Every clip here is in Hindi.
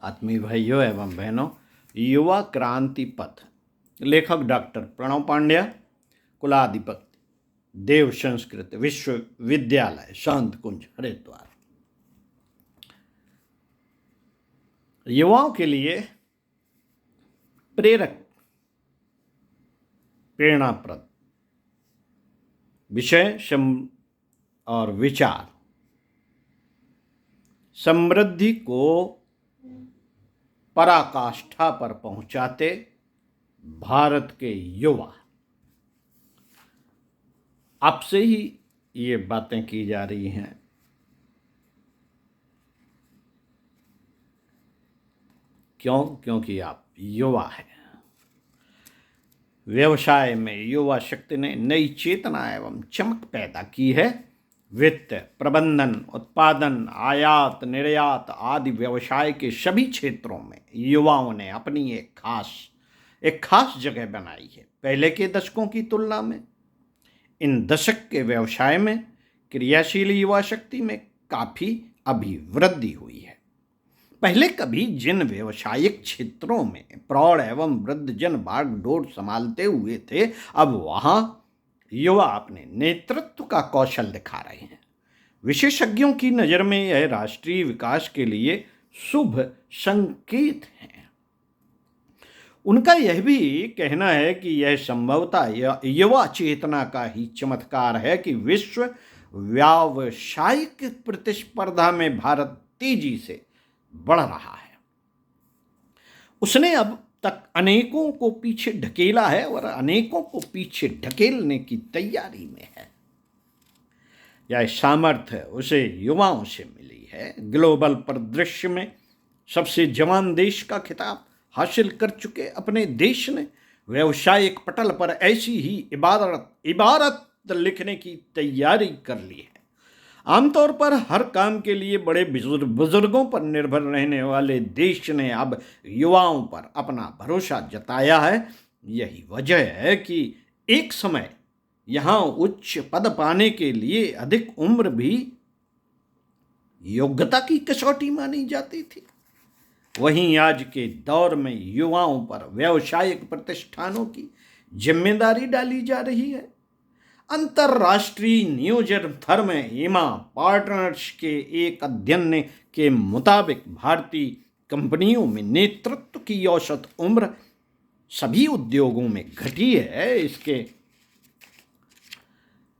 आत्मीय भाइयों एवं बहनों, युवा क्रांति पथ, लेखक डॉक्टर प्रणव पांड्या, कुलाधिपति देव संस्कृत विश्वविद्यालय शांत कुंज हरिद्वार। युवाओं के लिए प्रेरक प्रेरणाप्रद विषय और विचार, समृद्धि को पराकाष्ठा पर पहुंचाते भारत के युवा। आपसे ही ये बातें की जा रही हैं। क्यों? क्योंकि आप युवा हैं। व्यवसाय में युवा शक्ति ने नई चेतना एवं चमक पैदा की है। वित्त, प्रबंधन, उत्पादन, आयात निर्यात आदि व्यवसाय के सभी क्षेत्रों में युवाओं ने अपनी एक खास जगह बनाई है। पहले के दशकों की तुलना में इन दशक के व्यवसाय में क्रियाशील युवा शक्ति में काफ़ी अभिवृद्धि हुई है। पहले कभी जिन व्यवसायिक क्षेत्रों में प्रौढ़ एवं वृद्धजन बागडोर संभालते हुए थे, अब वहाँ युवा अपने नेतृत्व का कौशल दिखा रहे हैं। विशेषज्ञों की नज़र में यह राष्ट्रीय विकास के लिए शुभ संकेत है। उनका यह भी कहना है कि यह संभवतः युवा चेतना का ही चमत्कार है कि विश्व व्यावसायिक प्रतिस्पर्धा में भारत तेजी से बढ़ रहा है। उसने अब तक अनेकों को पीछे ढकेला है और अनेकों को पीछे ढकेलने की तैयारी में है। यह सामर्थ्य उसे युवाओं से मिली है। ग्लोबल परिदृश्य में सबसे जवान देश का खिताब हासिल कर चुके अपने देश ने व्यावसायिक पटल पर ऐसी ही इबारत लिखने की तैयारी कर ली है। आमतौर पर हर काम के लिए बड़े बुजुर्गों पर निर्भर रहने वाले देश ने अब युवाओं पर अपना भरोसा जताया है। यही वजह है कि एक समय यहाँ उच्च पद पाने के लिए अधिक उम्र भी योग्यता की कसौटी मानी जाती थी। वहीं आज के दौर में युवाओं पर व्यावसायिक प्रतिष्ठानों की जिम्मेदारी डाली जा रही है। अंतर्राष्ट्रीय नियोजन फर्म ईमा पार्टनर्स के एक अध्ययन के मुताबिक भारतीय कंपनियों में नेतृत्व की औसत उम्र सभी उद्योगों में घटी है।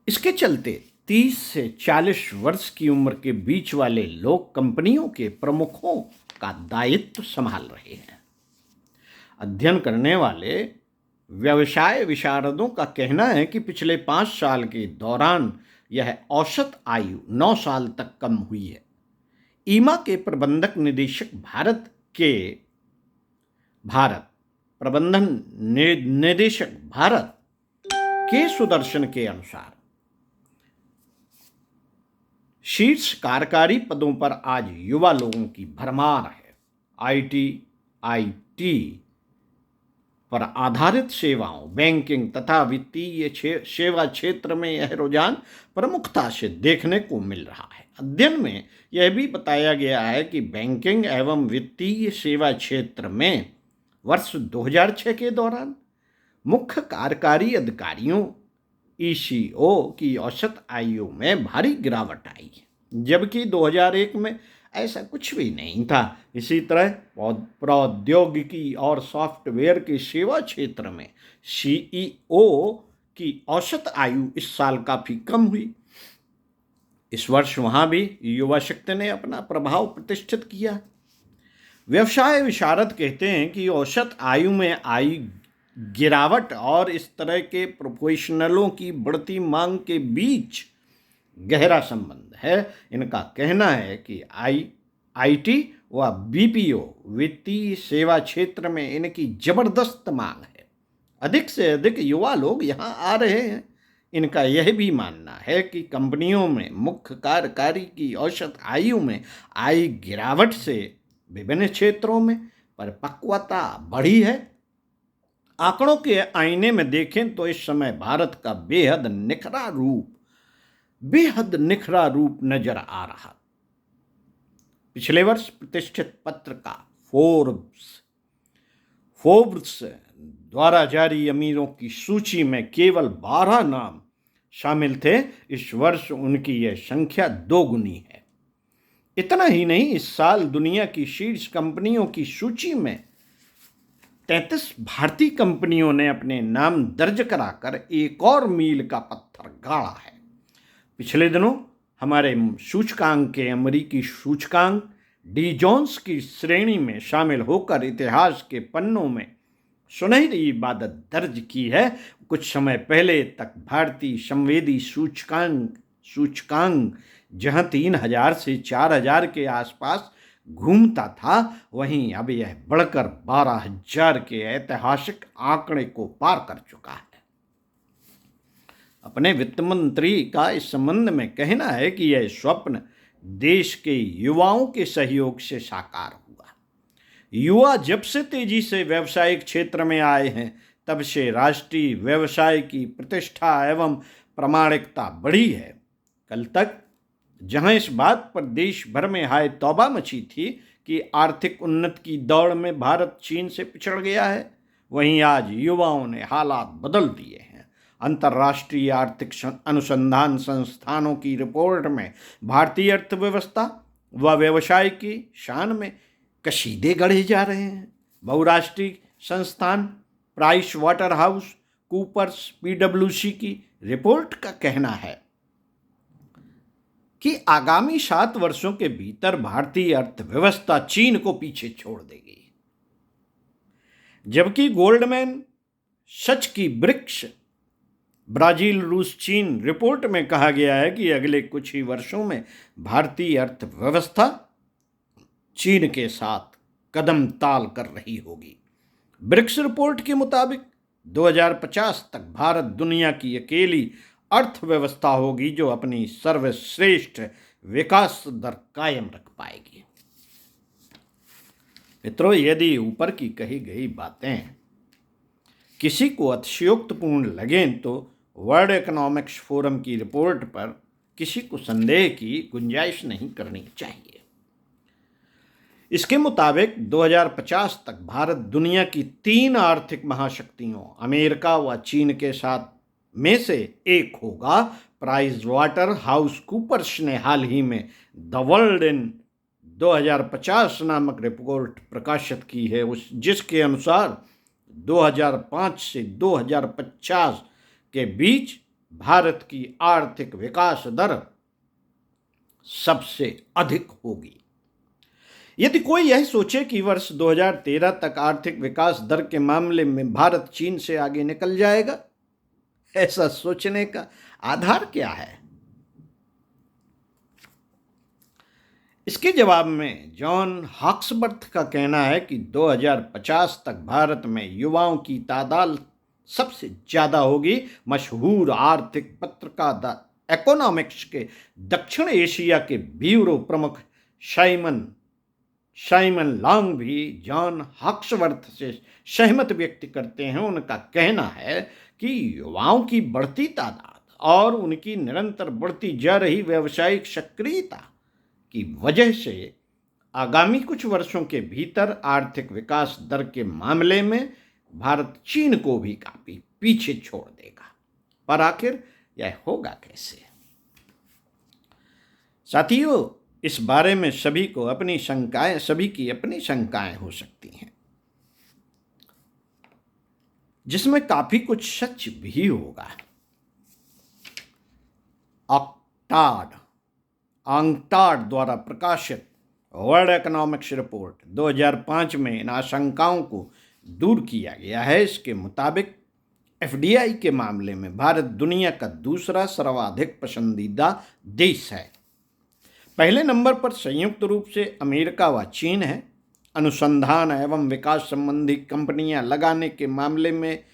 इसके चलते 30 से 40 वर्ष की उम्र के बीच वाले लोग कंपनियों के प्रमुखों का दायित्व संभाल रहे हैं। अध्ययन करने वाले व्यवसाय विशारदों का कहना है कि पिछले 5 साल के दौरान यह औसत आयु 9 साल तक कम हुई है। ईमा के प्रबंधक निदेशक प्रबंधन निदेशक भारत के सुदर्शन के अनुसार शीर्ष कार्यकारी पदों पर आज युवा लोगों की भरमार है। आईटी पर आधारित सेवाओं, बैंकिंग तथा वित्तीय सेवा क्षेत्र में यह रुझान प्रमुखता से देखने को मिल रहा है। अध्ययन में यह भी बताया गया है कि बैंकिंग एवं वित्तीय सेवा क्षेत्र में वर्ष 2006 के दौरान मुख्य कार्यकारी अधिकारियों ईसीओ की औसत आयु में भारी गिरावट आई, जबकि 2001 में ऐसा कुछ भी नहीं था। इसी तरह प्रौद्योगिकी और सॉफ्टवेयर के सेवा क्षेत्र में सीईओ की औसत आयु इस साल काफ़ी कम हुई। इस वर्ष वहाँ भी युवा शक्ति ने अपना प्रभाव प्रतिष्ठित किया। व्यवसाय विशारद कहते हैं कि औसत आयु में आई गिरावट और इस तरह के प्रोफेशनलों की बढ़ती मांग के बीच गहरा संबंध है। इनका कहना है कि आईटी व बीपीओ वित्तीय सेवा क्षेत्र में इनकी जबरदस्त मांग है। अधिक से अधिक युवा लोग यहाँ आ रहे हैं। इनका यह भी मानना है कि कंपनियों में मुख्य कार्यकारी की औसत आयु में आई गिरावट से विभिन्न क्षेत्रों में परिपक्वता बढ़ी है। आंकड़ों के आईने में देखें तो इस समय भारत का बेहद निखरा रूप नजर आ रहा। पिछले वर्ष प्रतिष्ठित पत्र का फोर्ब्स द्वारा जारी अमीरों की सूची में केवल 12 नाम शामिल थे। इस वर्ष उनकी यह संख्या 2 गुनी है। इतना ही नहीं, इस साल दुनिया की शीर्ष कंपनियों की सूची में 33 भारतीय कंपनियों ने अपने नाम दर्ज कराकर एक और मील का पत्थर गाड़ा है। पिछले दिनों हमारे सूचकांक के अमेरिकी सूचकांक डी जोन्स की श्रेणी में शामिल होकर इतिहास के पन्नों में सुनहरी इबादत दर्ज की है। कुछ समय पहले तक भारतीय संवेदी सूचकांक जहां 3000 से 4000 के आसपास घूमता था, वहीं अब यह बढ़कर 12000 के ऐतिहासिक आंकड़े को पार कर चुका है। अपने वित्त मंत्री का इस संबंध में कहना है कि यह स्वप्न देश के युवाओं के सहयोग से साकार हुआ। युवा जब से तेजी से व्यावसायिक क्षेत्र में आए हैं, तब से राष्ट्रीय व्यवसाय की प्रतिष्ठा एवं प्रामाणिकता बढ़ी है। कल तक जहां इस बात पर देश भर में हाय तौबा मची थी कि आर्थिक उन्नति की दौड़ में भारत चीन से पिछड़ गया है, वहीं आज युवाओं ने हालात बदल दिए हैं। अंतर्राष्ट्रीय आर्थिक अनुसंधान संस्थानों की रिपोर्ट में भारतीय अर्थव्यवस्था व व्यवसाय की शान में कशीदे गढ़े जा रहे हैं। बहुराष्ट्रीय संस्थान Price Waterhouse Coopers PwC की रिपोर्ट का कहना है कि आगामी 7 वर्षों के भीतर भारतीय अर्थव्यवस्था चीन को पीछे छोड़ देगी। जबकि गोल्डमैन सच की ब्रिक्स ब्राजील रूस चीन रिपोर्ट में कहा गया है कि अगले कुछ ही वर्षों में भारतीय अर्थव्यवस्था चीन के साथ कदम ताल कर रही होगी। ब्रिक्स रिपोर्ट के मुताबिक 2050 तक भारत दुनिया की अकेली अर्थव्यवस्था होगी जो अपनी सर्वश्रेष्ठ विकास दर कायम रख पाएगी। मित्रों, यदि ऊपर की कही गई बातें किसी को अतिशयोक्तिपूर्ण लगें तो वर्ल्ड इकोनॉमिक्स फोरम की रिपोर्ट पर किसी को संदेह की गुंजाइश नहीं करनी चाहिए। इसके मुताबिक 2050 तक भारत दुनिया की 3 आर्थिक महाशक्तियों अमेरिका व चीन के साथ में से एक होगा। प्राइस वाटर हाउस कूपर्स ने हाल ही में द वर्ल्ड इन 2050 नामक रिपोर्ट प्रकाशित की है, जिसके अनुसार 2005 से 2050 के बीच भारत की आर्थिक विकास दर सबसे अधिक होगी। यदि कोई यह सोचे कि वर्ष 2013 तक आर्थिक विकास दर के मामले में भारत चीन से आगे निकल जाएगा, ऐसा सोचने का आधार क्या है? इसके जवाब में जॉन हॉक्सवर्थ का कहना है कि 2050 तक भारत में युवाओं की तादाद सबसे ज़्यादा होगी। मशहूर आर्थिक पत्रिका द इकोनॉमिक्स के दक्षिण एशिया के ब्यूरो प्रमुख साइमन लॉन्ग भी जॉन हॉक्सवर्थ से सहमत व्यक्त करते हैं। उनका कहना है कि युवाओं की बढ़ती तादाद और उनकी निरंतर बढ़ती जा रही व्यावसायिक सक्रियता की वजह से आगामी कुछ वर्षों के भीतर आर्थिक विकास दर के मामले में भारत चीन को भी काफी पीछे छोड़ देगा। पर आखिर यह होगा कैसे? साथियों, इस बारे में सभी की अपनी शंकाएं हो सकती हैं, जिसमें काफी कुछ सच भी होगा। आंकटाड द्वारा प्रकाशित वर्ल्ड इकोनॉमिक्स रिपोर्ट 2005 में इन आशंकाओं को दूर किया गया है। इसके मुताबिक FDI के मामले में भारत दुनिया का दूसरा सर्वाधिक पसंदीदा देश है। पहले नंबर पर संयुक्त रूप से अमेरिका व चीन है। अनुसंधान एवं विकास संबंधी कंपनियां लगाने के मामले में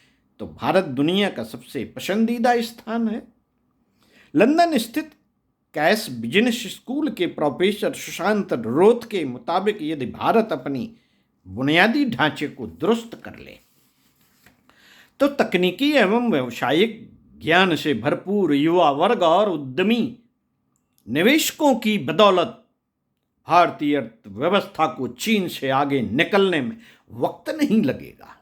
तो भारत दुनिया का सबसे पसंदीदा स्थान है। लंदन स्थित कैस बिजनेस स्कूल के प्रोफेसर सुशांत रोथ के मुताबिक यदि भारत अपनी बुनियादी ढांचे को दुरुस्त कर ले तो तकनीकी एवं व्यावसायिक ज्ञान से भरपूर युवा वर्ग और उद्यमी निवेशकों की बदौलत भारतीय अर्थव्यवस्था को चीन से आगे निकलने में वक्त नहीं लगेगा।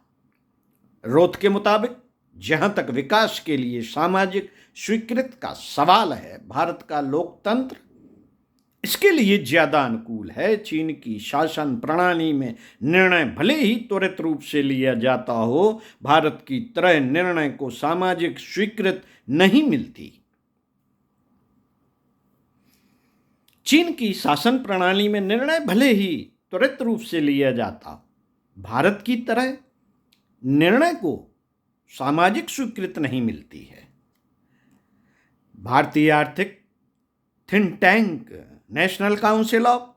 रोथ के मुताबिक जहां तक विकास के लिए सामाजिक स्वीकृति का सवाल है, भारत का लोकतंत्र इसके लिए ज्यादा अनुकूल है। चीन की शासन प्रणाली में निर्णय भले ही त्वरित रूप से लिया जाता हो, भारत की तरह निर्णय को सामाजिक स्वीकृति नहीं मिलती। चीन की शासन प्रणाली में निर्णय भले ही त्वरित रूप से लिया जाता, भारत की तरह निर्णय को सामाजिक स्वीकृति नहीं मिलती है। भारतीय आर्थिक think tank national council of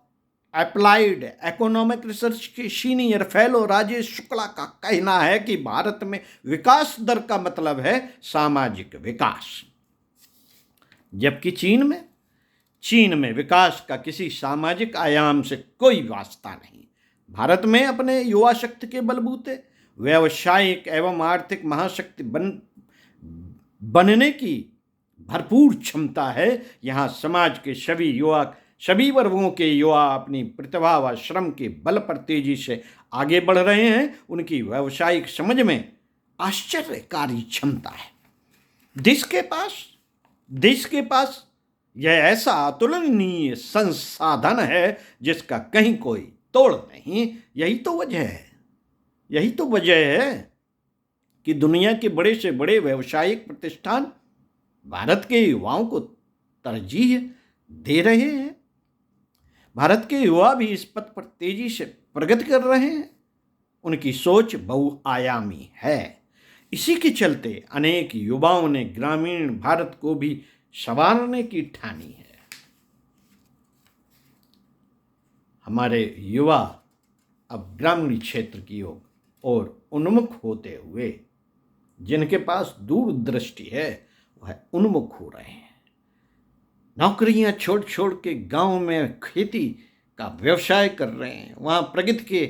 applied economic research के सीनियर फेलो राजेश शुक्ला का कहना है कि भारत में विकास दर का मतलब है सामाजिक विकास, जबकि चीन में विकास का किसी सामाजिक आयाम से कोई वास्ता नहीं। भारत में अपने युवा शक्ति के बलबूते व्यावसायिक एवं आर्थिक महाशक्ति बनने की भरपूर क्षमता है। यहाँ समाज के सभी वर्गों के युवा अपनी प्रतिभा व श्रम के बल पर तेजी से आगे बढ़ रहे हैं। उनकी व्यावसायिक समझ में आश्चर्यकारी क्षमता है। देश के पास यह ऐसा अतुलनीय संसाधन है जिसका कहीं कोई तोड़ नहीं। यही तो वजह है कि दुनिया के बड़े से बड़े व्यावसायिक प्रतिष्ठान भारत के युवाओं को तरजीह दे रहे हैं। भारत के युवा भी इस पथ पर तेजी से प्रगति कर रहे हैं। उनकी सोच बहुआयामी है। इसी के चलते अनेक युवाओं ने ग्रामीण भारत को भी संवारने की ठानी है। हमारे युवा अब ग्रामीण क्षेत्र की ओर उन्मुख होते हुए, जिनके पास दूरदृष्टि है, वह उन्मुख हो रहे हैं। नौकरियां छोड़ के गांव में खेती का व्यवसाय कर रहे हैं। वहां प्रगति के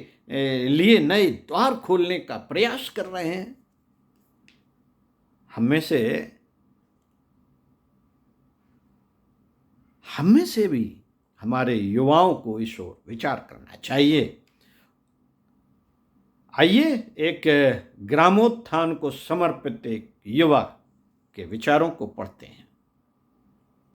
लिए नए द्वार खोलने का प्रयास कर रहे हैं। हमें से भी हमारे युवाओं को इस ओर विचार करना चाहिए। आइए एक ग्रामोत्थान को समर्पित एक युवा के विचारों को पढ़ते हैं।